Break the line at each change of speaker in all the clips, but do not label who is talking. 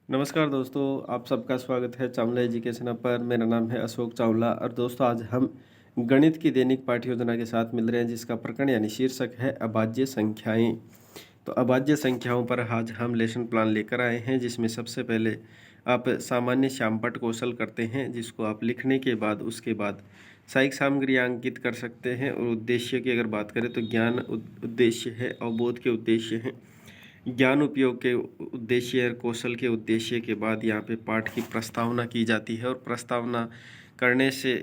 नमस्कार दोस्तों, आप सबका स्वागत है चावला एजुकेशन पर। मेरा नाम है अशोक चावला और दोस्तों आज हम गणित की दैनिक पाठ्य योजना के साथ मिल रहे हैं जिसका प्रकरण यानी शीर्षक है अभाज्य संख्याएं। तो अभाज्य संख्याओं पर आज हम लेसन प्लान लेकर आए हैं जिसमें सबसे पहले आप सामान्य श्यामपट्ट कौशल करते हैं जिसको आप लिखने के बाद उसके बाद सहायक सामग्री अंकित कर सकते हैं। और उद्देश्य की अगर बात करें तो ज्ञान उद्देश्य है, अवबोध के उद्देश्य हैं, ज्ञान उपयोग के उद्देश्य और कौशल के उद्देश्य के बाद यहाँ पे पाठ की प्रस्तावना की जाती है। और प्रस्तावना करने से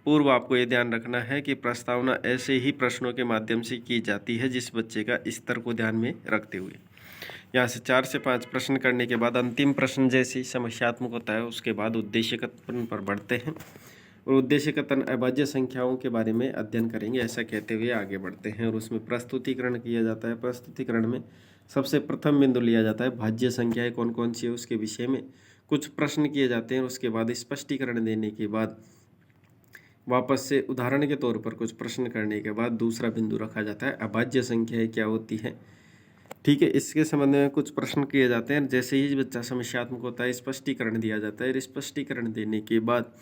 पूर्व आपको ये ध्यान रखना है कि प्रस्तावना ऐसे ही प्रश्नों के माध्यम से की जाती है जिस बच्चे का स्तर को ध्यान में रखते हुए। यहाँ से 4 से 5 प्रश्न करने के बाद अंतिम प्रश्न जैसे समस्यात्मक होता है उसके बाद उद्देश्य कथन पर बढ़ते हैं और उद्देश्य कथन अभाज्य संख्याओं के बारे में अध्ययन करेंगे ऐसा कहते हुए आगे बढ़ते हैं। और उसमें प्रस्तुतिकरण किया जाता है। प्रस्तुतिकरण में सबसे प्रथम बिंदु लिया जाता है भाज्य संख्याएं कौन कौन सी है उसके विषय में कुछ प्रश्न किए जाते हैं। उसके बाद स्पष्टीकरण देने के बाद वापस से उदाहरण के तौर पर कुछ प्रश्न करने के बाद दूसरा बिंदु रखा जाता है अभाज्य संख्याएं क्या होती है। ठीक है, इसके संबंध में कुछ प्रश्न किए जाते हैं। जैसे ही बच्चा समस्यात्मक होता है स्पष्टीकरण दिया जाता है। स्पष्टीकरण देने के बाद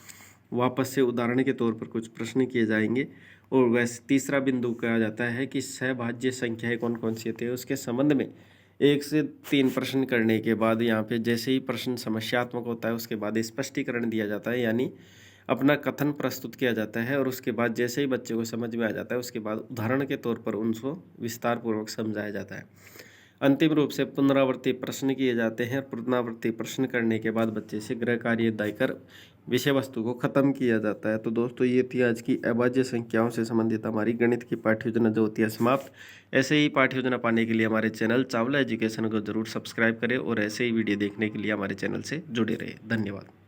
वापस से उदाहरण के तौर पर कुछ प्रश्न किए जाएंगे। और वैसे तीसरा बिंदु कहा जाता है कि सहभाज्य संख्याएं कौन कौन सी होती है उसके संबंध में 1 से 3 प्रश्न करने के बाद यहाँ पे जैसे ही प्रश्न समस्यात्मक होता है उसके बाद स्पष्टीकरण दिया जाता है यानी अपना कथन प्रस्तुत किया जाता है। और उसके बाद जैसे ही बच्चे को समझ में आ जाता है उसके बाद उदाहरण के तौर पर उनको विस्तार पूर्वक समझाया जाता है। अंतिम रूप से पुनरावृत्ति प्रश्न किए जाते हैं। पुनरावृत्ति प्रश्न करने के बाद बच्चे से गृह कार्य देकर विषय वस्तु को खत्म किया जाता है। तो दोस्तों ये थी आज की अभाज्य संख्याओं से संबंधित हमारी गणित की पाठ्य योजना जो होती है समाप्त। ऐसे ही पाठ्य योजना पाने के लिए हमारे चैनल चावला एजुकेशन को जरूर सब्सक्राइब करें और ऐसे ही वीडियो देखने के लिए हमारे चैनल से जुड़े रहे। धन्यवाद।